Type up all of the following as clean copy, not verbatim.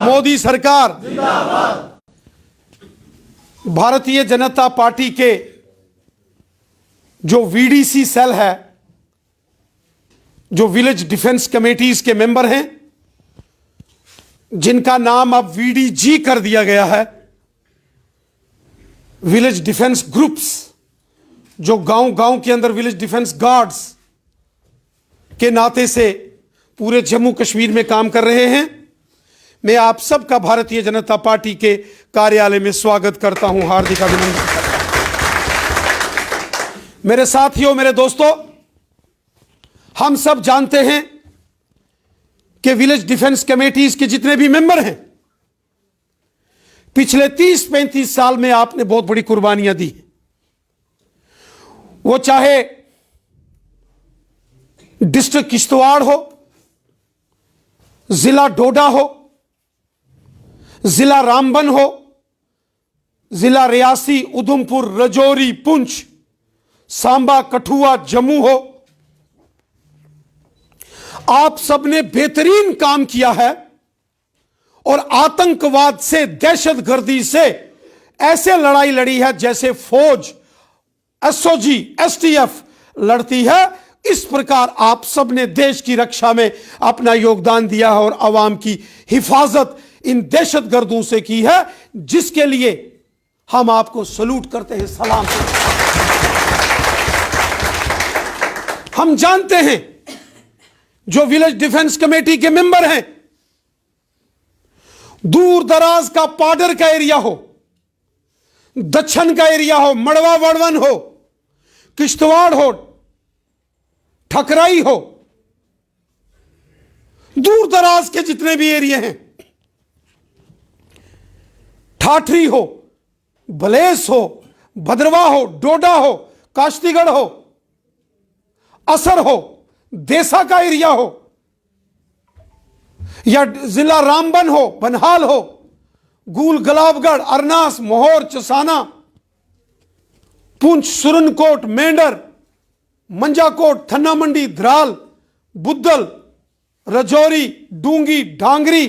मोदी सरकार जिंदाबाद। भारतीय जनता पार्टी के जो वीडीसी सेल है, जो विलेज डिफेंस कमेटीज के मेंबर हैं, जिनका नाम अब वीडीजी कर दिया गया है, विलेज डिफेंस ग्रुप्स, जो गांव गांव के अंदर विलेज डिफेंस गार्ड्स के नाते से पूरे जम्मू कश्मीर में काम कर रहे हैं, मैं आप सबका भारतीय जनता पार्टी के कार्यालय में स्वागत करता हूं, हार्दिक अभिनंदन करता हूं। मेरे साथियों, मेरे दोस्तों, हम सब जानते हैं कि विलेज डिफेंस कमेटीज के जितने भी मेंबर हैं, पिछले 30-35 साल में आपने बहुत बड़ी कुर्बानियां दी। वो चाहे डिस्ट्रिक्ट किश्तवाड़ हो, जिला डोडा हो, जिला रामबन हो, जिला रियासी, उधमपुर, राजौरी, पुंछ, सांबा, कठुआ, जम्मू हो, आप सबने बेहतरीन काम किया है और आतंकवाद से, दहशतगर्दी से ऐसे लड़ाई लड़ी है जैसे फौज, एसओजी, एसटीएफ लड़ती है। इस प्रकार आप सबने देश की रक्षा में अपना योगदान दिया है और आवाम की हिफाजत इन दहशतगर्दों से की है, जिसके लिए हम आपको सलूट करते हैं, सलाम करते हैं। हम जानते हैं जो विलेज डिफेंस कमेटी के मेंबर हैं, दूर दराज का पाडर का एरिया हो, दक्षिण का एरिया हो, मड़वा वड़वन हो, किश्तवाड़ हो, ठकराई हो, दूर दराज के जितने भी एरिया हैं, ठाठरी हो, बलेस हो, भद्रवा हो, डोडा हो, काश्तीगढ़ हो, असर हो, देसा का एरिया हो, या जिला रामबन हो, बनहाल हो, गूल, गलाबगढ़, अरनास, मोहर, चसाना, पुंछ, सुरनकोट, मेंढर, मंजाकोट, थन्ना मंडी, द्राल, बुद्धल, राजौरी, डूंगी, ढांगरी,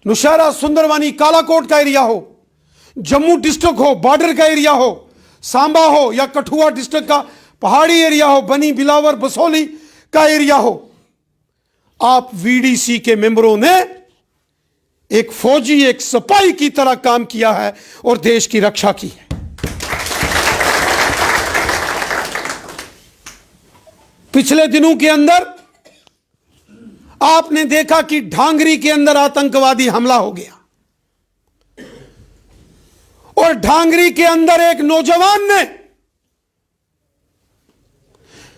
नौशहरा, सुंदरवानी, कालाकोट का एरिया हो, जम्मू डिस्ट्रिक्ट हो, बॉर्डर का एरिया हो, सांबा हो या कठुआ डिस्ट्रिक्ट का पहाड़ी एरिया हो, बनी, बिलावर, बसोली का एरिया हो, आप वीडीसी के मेंबरों ने एक फौजी, एक सिपाही की तरह काम किया है और देश की रक्षा की है। पिछले दिनों के अंदर आपने देखा कि ढांगरी के अंदर आतंकवादी हमला हो गया और ढांगरी के अंदर एक नौजवान ने,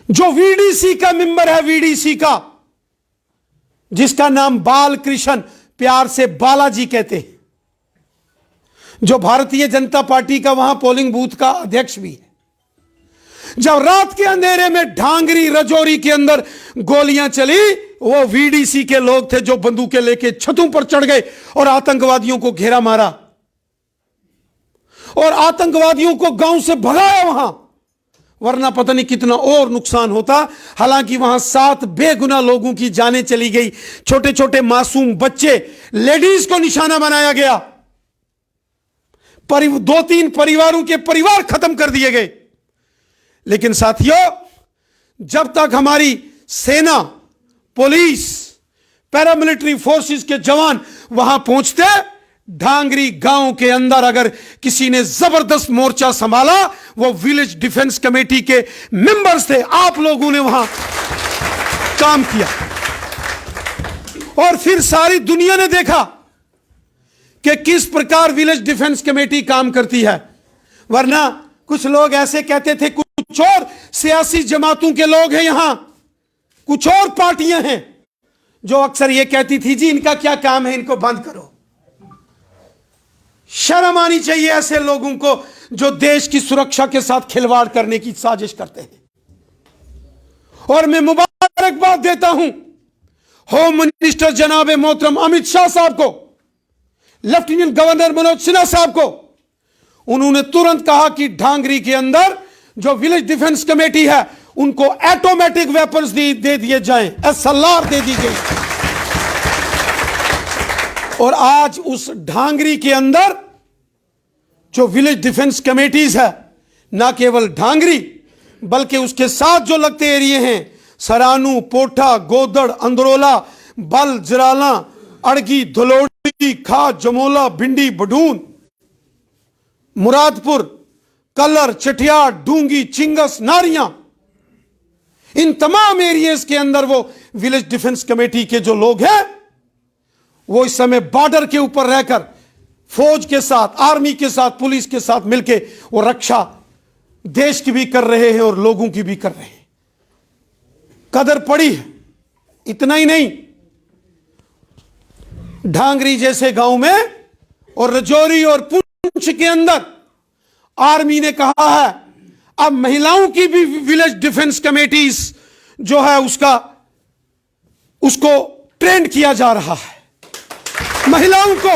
जो वीडीसी का मेंबर है, वीडीसी का, जिसका नाम बाल कृष्ण, प्यार से बालाजी कहते हैं, जो भारतीय जनता पार्टी का वहां पोलिंग बूथ का अध्यक्ष भी है, जब रात के अंधेरे में ढांगरी, राजौरी के अंदर गोलियां चली, वो वीडीसी के लोग थे जो बंदूकें लेके छतों पर चढ़ गए और आतंकवादियों को घेरा मारा और आतंकवादियों को गांव से भगाया वहां, वरना पता नहीं कितना और नुकसान होता। हालांकि वहां 7 बेगुनाह लोगों की जानें चली गई, छोटे छोटे मासूम बच्चे, लेडीज को निशाना बनाया गया, 2-3 परिवारों के परिवार खत्म कर दिए गए। लेकिन साथियों, जब तक हमारी सेना, पुलिस, पैरामिलिट्री फोर्सेस के जवान वहां पहुंचते, ढांगरी गांव के अंदर अगर किसी ने जबरदस्त मोर्चा संभाला, वो विलेज डिफेंस कमेटी के मेंबर्स थे। आप लोगों ने वहां काम किया और फिर सारी दुनिया ने देखा कि किस प्रकार विलेज डिफेंस कमेटी काम करती है। वरना कुछ लोग ऐसे कहते थे, कुछ और सियासी जमातों के लोग हैं यहां, कुछ और पार्टियां हैं जो अक्सर यह कहती थी, जी इनका क्या काम है, इनको बंद करो। शर्म आनी चाहिए ऐसे लोगों को जो देश की सुरक्षा के साथ खिलवाड़ करने की साजिश करते हैं। और मैं मुबारकबाद देता हूं होम मिनिस्टर जनाब मोहतरम अमित शाह साहब को, लेफ्टिनेंट गवर्नर मनोज सिन्हा साहब को। उन्होंने तुरंत कहा कि ढांगरी के अंदर जो विलेज डिफेंस कमेटी है, उनको ऑटोमेटिक वेपन्स दे दिए जाएं, एसएलआर दे दी गई। और आज उस ढांगरी के अंदर जो विलेज डिफेंस कमेटीज है, ना केवल ढांगरी बल्कि उसके साथ जो लगते एरिए हैं, सरानू, पोठा, गोदड़, अंदरोला, बल, जराला, अड़गी, धलोड़ी, खाद, जमोला, भिंडी, बडून, मुरादपुर, कलर, चटियार, डूंगी, चिंगस, नारियां, इन तमाम एरियाज के अंदर वो विलेज डिफेंस कमेटी के जो लोग हैं वो इस समय बॉर्डर के ऊपर रहकर फौज के साथ, आर्मी के साथ, पुलिस के साथ मिलकर वो रक्षा देश की भी कर रहे हैं और लोगों की भी कर रहे हैं। कदर पड़ी है। इतना ही नहीं, ढांगरी जैसे गांव में और रजौरी और पुंछ के अंदर आर्मी ने कहा है अब महिलाओं की भी विलेज डिफेंस कमेटीज जो है उसको ट्रेंड किया जा रहा है, महिलाओं को।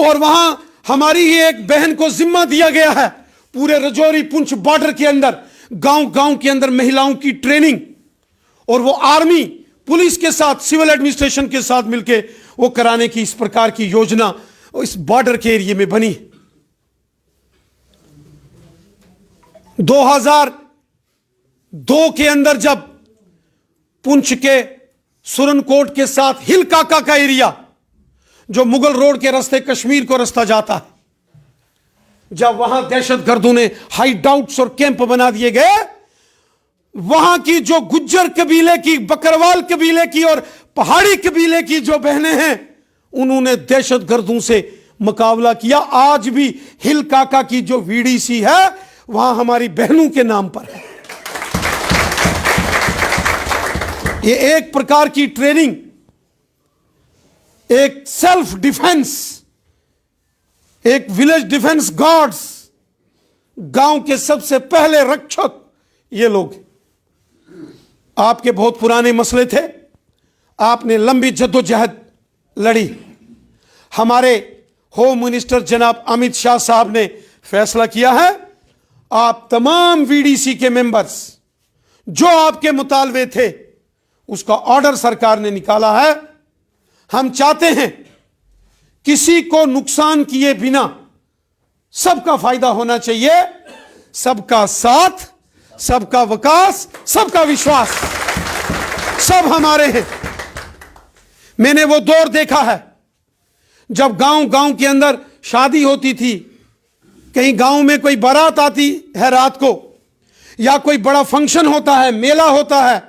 और वहां हमारी ही एक बहन को जिम्मा दिया गया है पूरे रजौरी पुंछ बॉर्डर के अंदर गांव गांव के अंदर महिलाओं की ट्रेनिंग, और वो आर्मी पुलिस के साथ, सिविल एडमिनिस्ट्रेशन के साथ मिलकर वो कराने की इस प्रकार की योजना इस बॉर्डर के एरिया में बनी। 2002 के अंदर जब पुंछ के सुरनकोट के साथ हिल काका का एरिया जो मुगल रोड के रास्ते कश्मीर को रास्ता जाता है, जब वहां दहशतगर्दों ने हाइड आउट्स और कैंप बना दिए गए, वहां की जो गुज्जर कबीले की, बकरवाल कबीले की और पहाड़ी कबीले की जो बहनें हैं उन्होंने दहशतगर्दों से मुकाबला किया। आज भी हिल काका की जो वीडीसी है वहां हमारी बहनों के नाम पर है। ये एक प्रकार की ट्रेनिंग, एक सेल्फ डिफेंस, एक विलेज डिफेंस गार्ड्स, गांव के सबसे पहले रक्षक ये लोग। आपके बहुत पुराने मसले थे, आपने लंबी जद्दोजहद लड़ी। हमारे होम मिनिस्टर जनाब अमित शाह साहब ने फैसला किया है आप तमाम वीडीसी के मेंबर्स जो आपके मुतालबे थे उसका ऑर्डर सरकार ने निकाला है। हम चाहते हैं किसी को नुकसान किए बिना सबका फायदा होना चाहिए, सबका साथ, सबका विकास, सबका विश्वास, सब हमारे हैं। मैंने वो दौर देखा है जब गांव गांव के अंदर शादी होती थी, कहीं गांव में कोई बारात आती है रात को, या कोई बड़ा फंक्शन होता है, मेला होता है,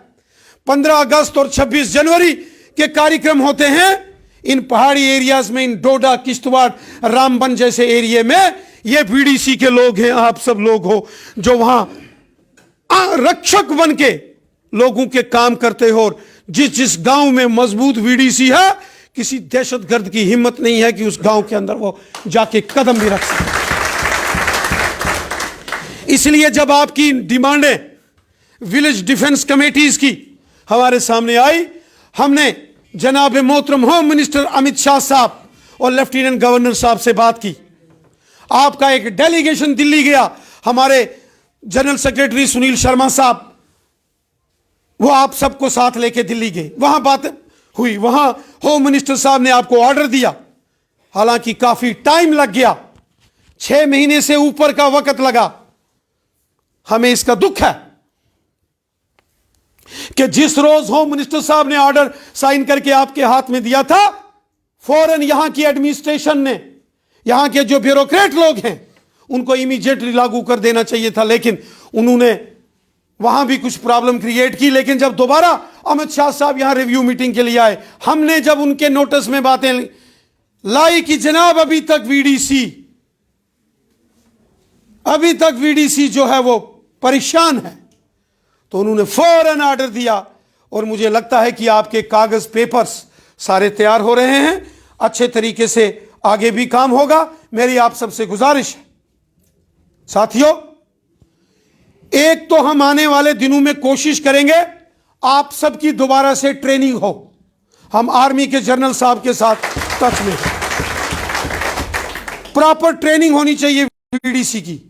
15 अगस्त और 26 जनवरी के कार्यक्रम होते हैं इन पहाड़ी एरियाज में, इन डोडा, किश्तवाड़, रामबन जैसे एरिया में। ये बीडीसी के लोग हैं, आप सब लोग हो जो वहां रक्षक बन के लोगों के काम करते हो। और जिस जिस गांव में मजबूत बीडीसी है, किसी दहशतगर्द की हिम्मत नहीं है कि उस गांव के अंदर वो जाके कदम भी रख सके। इसलिए जब आपकी डिमांडें विलेज डिफेंस कमेटीज की हमारे सामने आई, हमने जनाब मोहतरम होम मिनिस्टर अमित शाह साहब और लेफ्टिनेंट गवर्नर साहब से बात की। आपका एक डेलीगेशन दिल्ली गया, हमारे जनरल सेक्रेटरी सुनील शर्मा साहब वो आप सबको साथ लेके दिल्ली गए, वहां बात हुई, वहां होम मिनिस्टर साहब ने आपको ऑर्डर दिया। हालांकि काफी टाइम लग गया, 6 महीने से ऊपर का वक्त लगा। हमें इसका दुख है कि जिस रोज होम मिनिस्टर साहब ने ऑर्डर साइन करके आपके हाथ में दिया था, फौरन यहां की एडमिनिस्ट्रेशन ने, यहां के जो ब्यूरोक्रेट लोग हैं उनको इमीडिएटली लागू कर देना चाहिए था, लेकिन उन्होंने वहां भी कुछ प्रॉब्लम क्रिएट की। लेकिन जब दोबारा अमित शाह साहब यहां रिव्यू मीटिंग के लिए आए, हमने जब उनके नोटिस में बातें लाई कि जनाब अभी तक वीडीसी जो है वो परेशान है, तो उन्होंने फौरन ऑर्डर दिया। और मुझे लगता है कि आपके कागज पेपर्स सारे तैयार हो रहे हैं, अच्छे तरीके से आगे भी काम होगा। मेरी आप सबसे गुजारिश है साथियों, एक तो हम आने वाले दिनों में कोशिश करेंगे आप सबकी दोबारा से ट्रेनिंग हो। हम आर्मी के जनरल साहब के साथ टच में, प्रॉपर ट्रेनिंग होनी चाहिए वीडीसी की,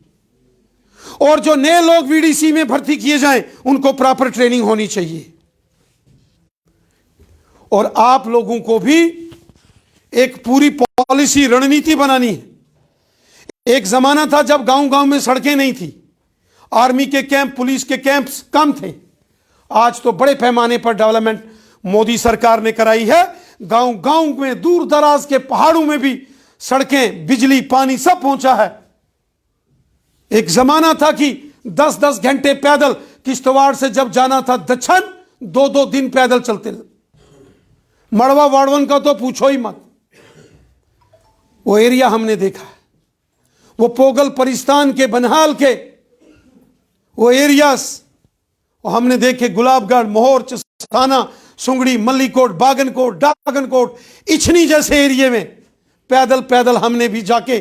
और जो नए लोग वीडीसी में भर्ती किए जाएं उनको प्रॉपर ट्रेनिंग होनी चाहिए। और आप लोगों को भी एक पूरी पॉलिसी रणनीति बनानी है। एक जमाना था जब गांव गांव में सड़कें नहीं थी, आर्मी के कैंप, पुलिस के कैंप्स कम थे। आज तो बड़े पैमाने पर डेवलपमेंट मोदी सरकार ने कराई है। गांव गांव में, दूर दराज के पहाड़ों में भी सड़कें, बिजली, पानी सब पहुंचा है। एक जमाना था कि 10-10 घंटे पैदल किश्तवाड़ से जब जाना था दक्षिण, 2-2 दिन पैदल चलते। मड़वा वाड़वन का तो पूछो ही मत। वो एरिया हमने देखा है, वो पोगल परिस्तान के, बनहाल के वो एरियास हमने देखे। गुलाबगढ़, मोहर, चसाना, सुंगड़ी, मल्लीकोट, बागनकोट, डागनकोट, इछनी जैसे एरिया में पैदल पैदल हमने भी जाके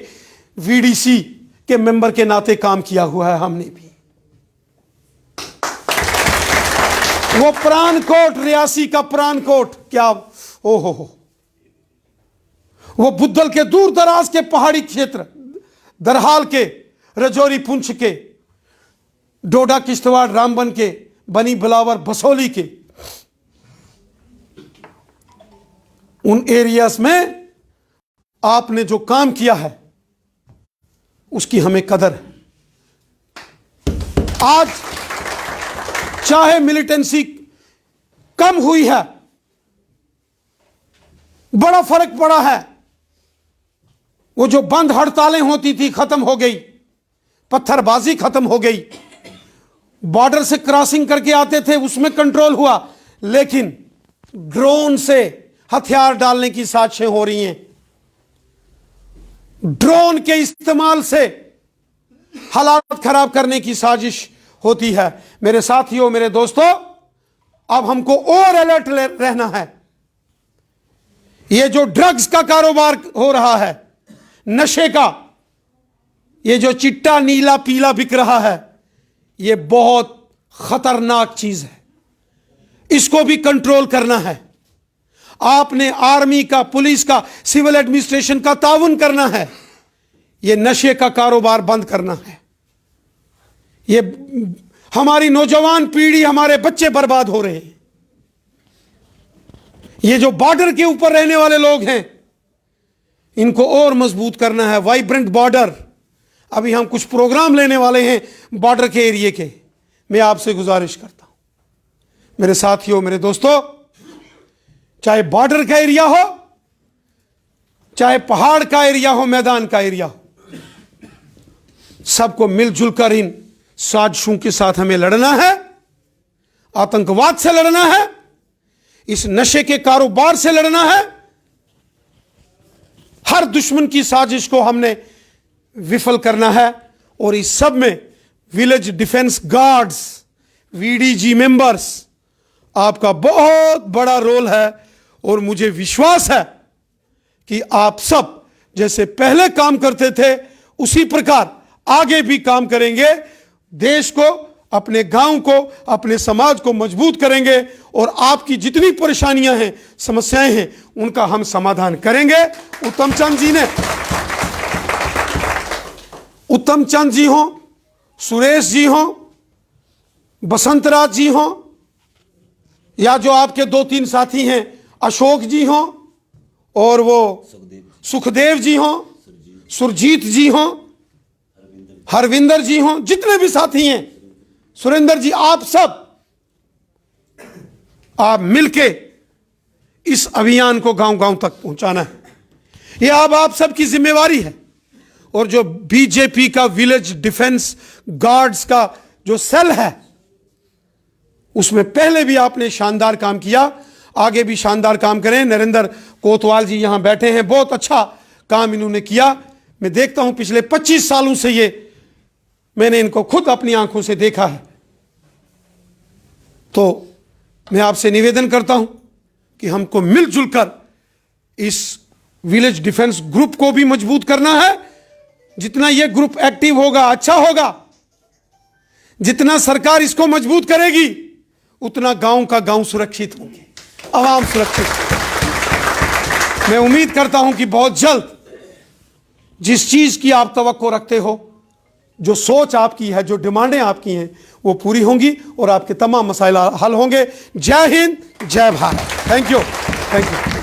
वीडीसी के मेंबर के नाते काम किया हुआ है। हमने भी वो प्राणकोट, रियासी का प्राणकोट, क्या ओहो हो, वो बुद्धल के दूर दराज के पहाड़ी क्षेत्र, दरहाल के, रजौरी, पुंछ के, डोडा, किश्तवाड़, रामबन के, बनी, बिलावर, बसोली के, उन एरियाज में आपने जो काम किया है उसकी हमें कदर है। आज चाहे मिलिटेंसी कम हुई है, बड़ा फर्क पड़ा है। वो जो बंद हड़तालें होती थी खत्म हो गई, पत्थरबाजी खत्म हो गई, बॉर्डर से क्रॉसिंग करके आते थे उसमें कंट्रोल हुआ, लेकिन ड्रोन से हथियार डालने की साजिशें हो रही हैं। ड्रोन के इस्तेमाल से हालात खराब करने की साजिश होती है। मेरे साथियों, मेरे दोस्तों, अब हमको और अलर्ट रहना है। ये जो ड्रग्स का कारोबार हो रहा है, नशे का, ये जो चिट्टा नीला पीला बिक रहा है, ये बहुत खतरनाक चीज है। इसको भी कंट्रोल करना है। आपने आर्मी का, पुलिस का, सिविल एडमिनिस्ट्रेशन का ताउन करना है। ये नशे का कारोबार बंद करना है। ये हमारी नौजवान पीढ़ी, हमारे बच्चे बर्बाद हो रहे हैं। ये जो बॉर्डर के ऊपर रहने वाले लोग हैं, इनको और मजबूत करना है। वाइब्रेंट बॉर्डर, अभी हम कुछ प्रोग्राम लेने वाले हैं बॉर्डर के एरिए के। मैं आपसे गुजारिश करता हूं, मेरे साथियों, मेरे दोस्तों, चाहे बॉर्डर का एरिया हो, चाहे पहाड़ का एरिया हो, मैदान का एरिया हो, सबको मिलजुल कर इन साजिशों के साथ हमें लड़ना है। आतंकवाद से लड़ना है, इस नशे के कारोबार से लड़ना है। हर दुश्मन की साजिश को हमने विफल करना है। और इस सब में village defence guards, VDG members, आपका बहुत बड़ा रोल है। और मुझे विश्वास है कि आप सब जैसे पहले काम करते थे उसी प्रकार आगे भी काम करेंगे। देश को, अपने गांव को, अपने समाज को मजबूत करेंगे और आपकी जितनी परेशानियां हैं, समस्याएं हैं, उनका हम समाधान करेंगे। उत्तम चंद जी हों, सुरेश जी हों, बसंतराज जी हों, या जो आपके 2-3 साथी हैं, अशोक जी हों, और वो सुखदेव जी हों, सुरजीत जी हों, हरविंदर जी हों, जितने भी साथी हैं, सुरेंद्र जी, आप सब, आप मिलके इस अभियान को गांव गांव तक पहुंचाना है। यह अब आप सबकी जिम्मेवारी है। और जो बीजेपी का विलेज डिफेंस गार्ड्स का जो सेल है, उसमें पहले भी आपने शानदार काम किया, आगे भी शानदार काम करें। नरेंद्र कोतवाल जी यहां बैठे हैं, बहुत अच्छा काम इन्होंने किया। मैं देखता हूं पिछले 25 सालों से ये मैंने इनको खुद अपनी आंखों से देखा है। तो मैं आपसे निवेदन करता हूं कि हमको मिलजुल कर इस विलेज डिफेंस ग्रुप को भी मजबूत करना है। जितना ये ग्रुप एक्टिव होगा अच्छा होगा, जितना सरकार इसको मजबूत करेगी उतना गांव का गांव सुरक्षित होंगे, आवाम सुरक्षित। मैं उम्मीद करता हूं कि बहुत जल्द जिस चीज की आप तवक्को रखते हो, जो सोच आपकी है, जो डिमांडें आपकी हैं, वो पूरी होंगी और आपके तमाम मसाइल हल होंगे। जय हिंद, जय Bharat. Thank you. Thank you.